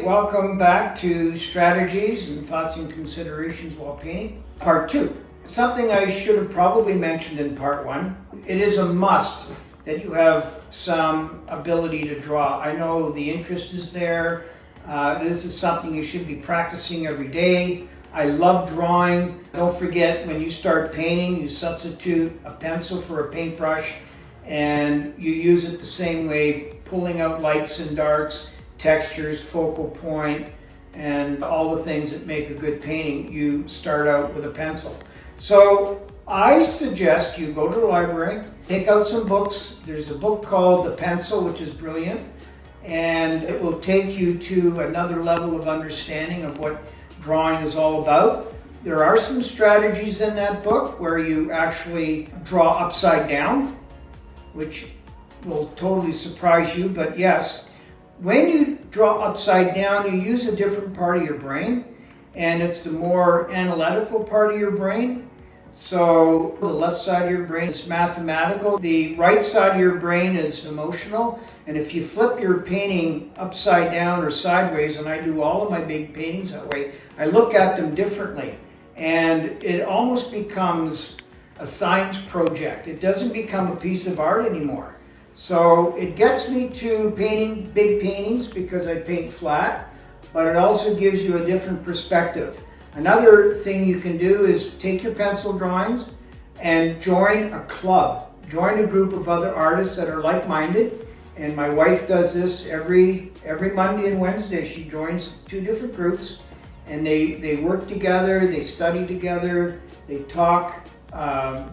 welcome back to Strategies and Thoughts and Considerations While Painting, Part 2. Something I should have probably mentioned in Part 1. It is a must that you have some ability to draw. I know the interest is there. This is something you should be practicing every day. I love drawing. Don't forget, when you start painting, you substitute a pencil for a paintbrush and you use it the same way, pulling out lights and darks, textures, focal point, and all the things that make a good painting. You start out with a pencil. So I suggest you go to the library, take out some books. There's a book called The Pencil, which is brilliant, and it will take you to another level of understanding of what drawing is all about. There are some strategies in that book where you actually draw upside down, which will totally surprise you, but yes, when you draw upside down, you use a different part of your brain, and it's the more analytical part of your brain. So the left side of your brain is mathematical, the right side of your brain is emotional, and if you flip your painting upside down or sideways, and I do all of my big paintings that way, I look at them differently, and it almost becomes a science project. It doesn't become a piece of art anymore. So it gets me to painting big paintings because I paint flat, but it also gives you a different perspective. Another thing you can do is take your pencil drawings and join a club. Join a group of other artists that are like-minded, and my wife does this every Monday and Wednesday. She joins 2 different groups, and they work together, they study together, they talk,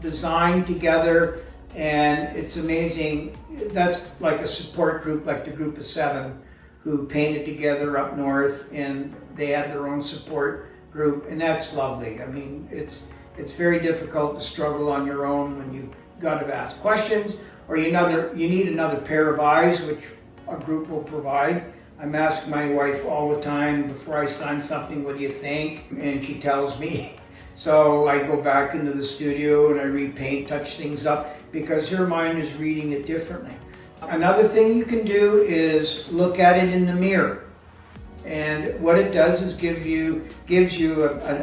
design together, and it's amazing. That's like a support group, like the group of 7 who painted together up north, and they had their own support group, and that's lovely. I mean, it's very difficult to struggle on your own when you got to ask questions, or you need another pair of eyes, which a group will provide. I'm asking my wife all the time before I sign something, what do you think? And she tells me. So I go back into the studio and I repaint, touch things up, because her mind is reading it differently. Another thing you can do is look at it in the mirror. And what it does is gives you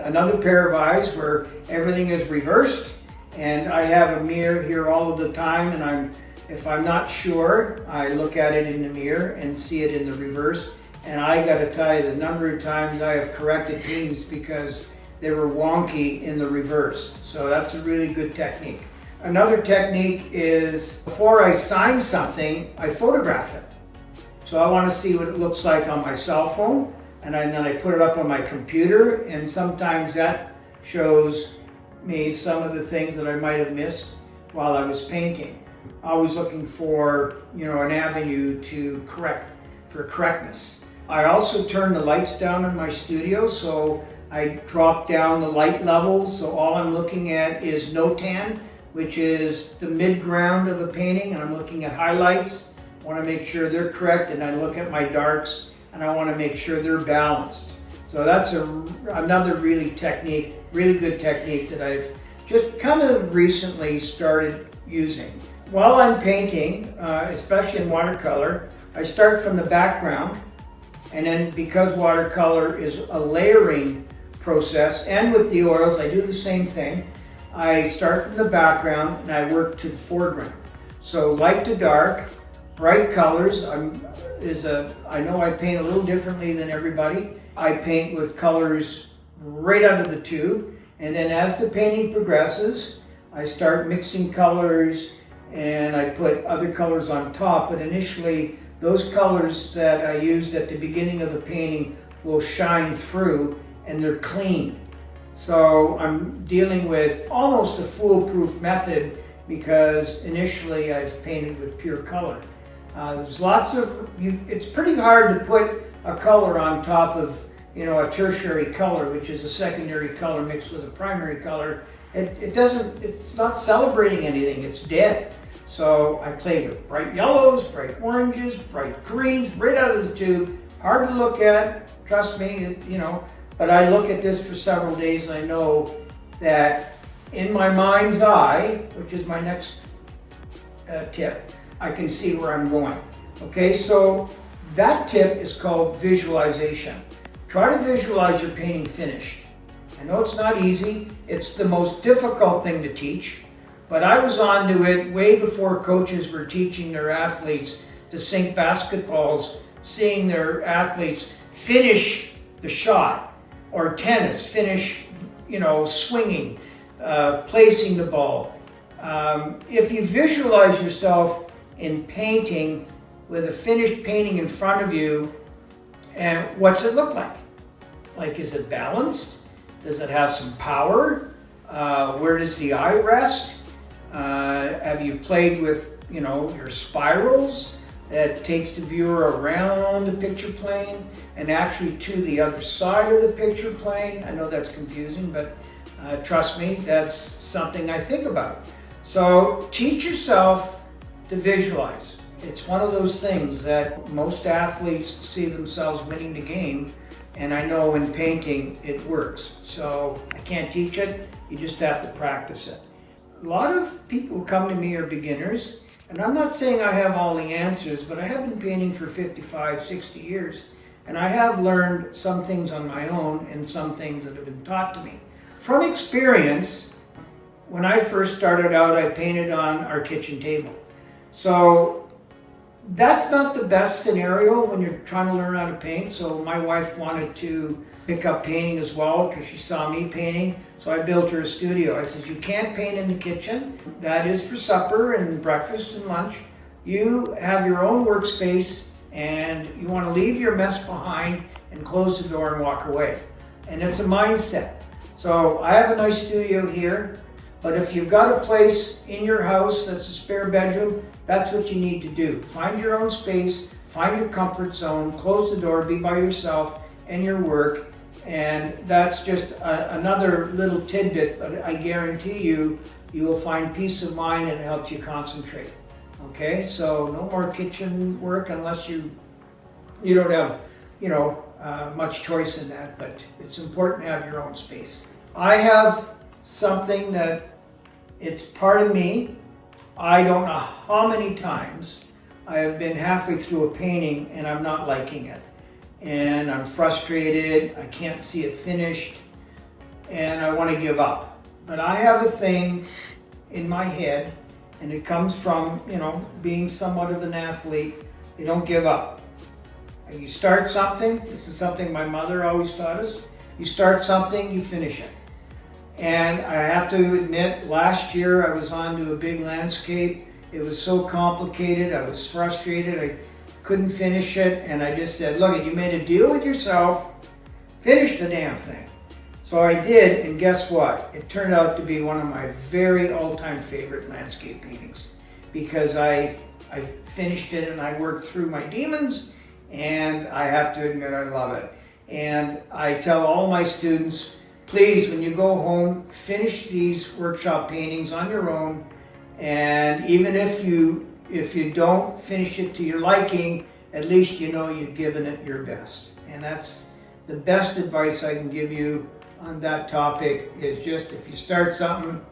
another pair of eyes where everything is reversed. And I have a mirror here all of the time, and if I'm not sure, I look at it in the mirror and see it in the reverse. And I gotta tell you, the number of times I have corrected paintings because they were wonky in the reverse. So that's a really good technique. Another technique is, before I sign something, I photograph it. So I want to see what it looks like on my cell phone, and then I put it up on my computer, and sometimes that shows me some of the things that I might have missed while I was painting. Always looking for, an avenue to correctness. I also turn the lights down in my studio, so I drop down the light levels, so all I'm looking at is no tan, which is the mid-ground of a painting, and I'm looking at highlights. I want to make sure they're correct, and I look at my darks, and I want to make sure they're balanced. So that's another really good technique that I've just kind of recently started using. While I'm painting, especially in watercolor, I start from the background, and then because watercolor is a layering process, and with the oils I do the same thing, I start from the background and I work to the foreground. So light to dark, bright colors. I know I paint a little differently than everybody. I paint with colors right out of the tube, and then as the painting progresses, I start mixing colors and I put other colors on top. But initially, those colors that I used at the beginning of the painting will shine through, and they're clean. So I'm dealing with almost a foolproof method because initially I've painted with pure color. There's it's pretty hard to put a color on top of, a tertiary color, which is a secondary color mixed with a primary color. It's not celebrating anything, it's dead. So I play with bright yellows, bright oranges, bright greens, right out of the tube. Hard to look at, trust me, but I look at this for several days and I know that in my mind's eye, which is my next tip, I can see where I'm going. Okay, so That tip is called visualization. Try to visualize your painting finished. I know it's not easy. It's the most difficult thing to teach, but I was onto it way before coaches were teaching their athletes to sink basketballs, seeing their athletes finish the shot, or tennis, finish, swinging, placing the ball. If you visualize yourself in painting with a finished painting in front of you, and what's it look like? Like, is it balanced? Does it have some power? Where does the eye rest? Have you played with, your spirals that takes the viewer around the picture plane and actually to the other side of the picture plane? I know that's confusing, but trust me, that's something I think about. So teach yourself to visualize. It's one of those things that most athletes see themselves winning the game, and I know in painting it works. So I can't teach it, you just have to practice it. A lot of people who come to me are beginners, and I'm not saying I have all the answers, but I have been painting for 55, 60 years, and I have learned some things on my own and some things that have been taught to me. From experience, when I first started out, I painted on our kitchen table. So that's not the best scenario when you're trying to learn how to paint. So my wife wanted to pick up painting as well because she saw me painting. So I built her a studio. I said, you can't paint in the kitchen. That is for supper and breakfast and lunch. You have your own workspace and you want to leave your mess behind and close the door and walk away. And it's a mindset. So I have a nice studio here, but if you've got a place in your house that's a spare bedroom, that's what you need to do. Find your own space, find your comfort zone, close the door, be by yourself and your work. And that's just another little tidbit, but I guarantee you, you will find peace of mind and it helps you concentrate. Okay, so no more kitchen work unless you don't have, much choice in that, but it's important to have your own space. I have something that it's part of me. I don't know how many times I have been halfway through a painting and I'm not liking it. And I'm frustrated, I can't see it finished, and I want to give up. But I have a thing in my head, and it comes from, being somewhat of an athlete. You don't give up. And you start something, this is something my mother always taught us, you start something, you finish it. And I have to admit, last year I was on to a big landscape. It was so complicated, I was frustrated, I couldn't finish it, and I just said, look, you made a deal with yourself, finish the damn thing. So I did, and guess what? It turned out to be one of my very all-time favorite landscape paintings because I finished it and I worked through my demons, and I have to admit I love it. And I tell all my students, please, when you go home, finish these workshop paintings on your own, and even if you don't finish it to your liking, at least you've given it your best. And that's the best advice I can give you on that topic, is just if you start something,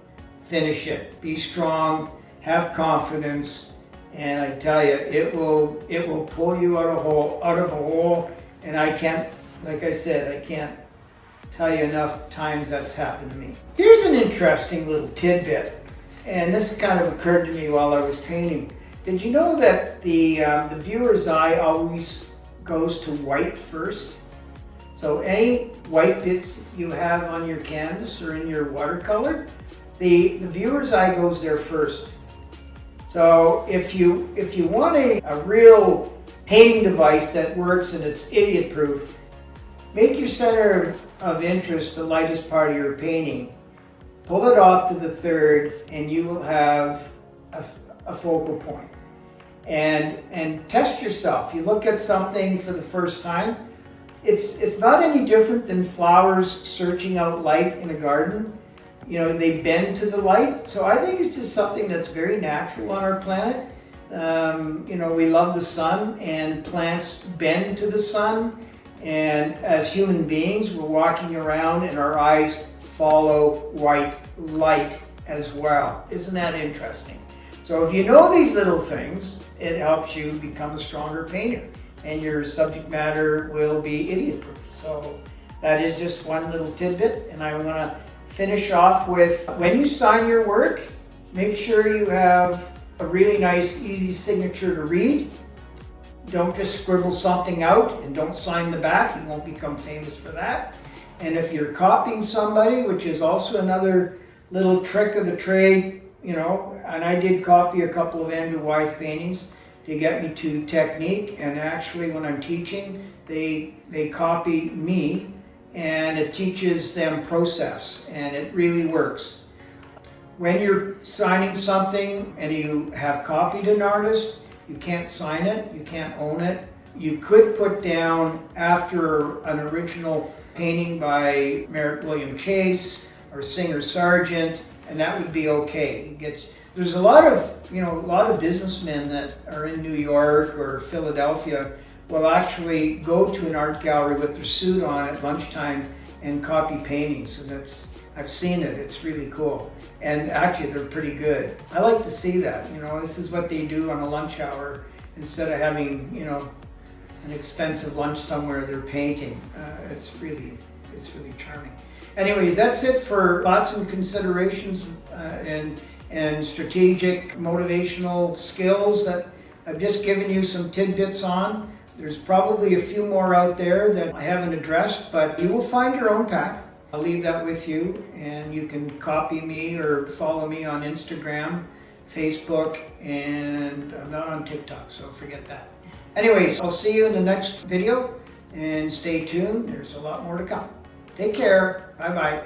finish it. Be strong, have confidence, and I tell you, it will pull you out of a hole, and I can't, like I said, I can't tell you enough times that's happened to me. Here's an interesting little tidbit, and this kind of occurred to me while I was painting. Did you know that the viewer's eye always goes to white first? So any white bits you have on your canvas or in your watercolor, the viewer's eye goes there first. So if you want a real painting device that works and it's idiot proof, make your center of interest the lightest part of your painting. Pull it off to the third and you will have a focal point. And test yourself. You look at something for the first time, it's not any different than flowers searching out light in a garden. They bend to the light. So I think it's just something that's very natural on our planet. We love the sun, and plants bend to the sun. And as human beings, we're walking around and our eyes follow white light as well. Isn't that interesting? So if you know these little things, it helps you become a stronger painter. and your subject matter will be idiot proof. So that is just one little tidbit, and I want to finish off with, when you sign your work, make sure you have a really nice, easy signature to read. Don't just scribble something out and don't sign the back. You won't become famous for that. And if you're copying somebody, which is also another little trick of the trade, you know, and I did copy a couple of Andrew Wyeth paintings to get me to technique, and actually when I'm teaching, they copy me, and it teaches them process, and it really works. When you're signing something and you have copied an artist, you can't sign it, you can't own it. You could put down after an original painting by Merritt William Chase or Singer Sargent, and that would be okay. There's a lot of businessmen that are in New York or Philadelphia will actually go to an art gallery with their suit on at lunchtime and copy paintings, and I've seen it. It's really cool, and actually they're pretty good. I like to see that. You know, this is what they do on a lunch hour instead of having, you know, an expensive lunch somewhere. They're painting. It's really charming. Anyways, that's it for thoughts and considerations and strategic motivational skills that I've just given you some tidbits on. There's probably a few more out there that I haven't addressed, but you will find your own path. I'll leave that with you, and you can copy me or follow me on Instagram, Facebook, and I'm not on TikTok, so forget that. Anyways, I'll see you in the next video, and stay tuned. There's a lot more to come. Take care. Bye-bye.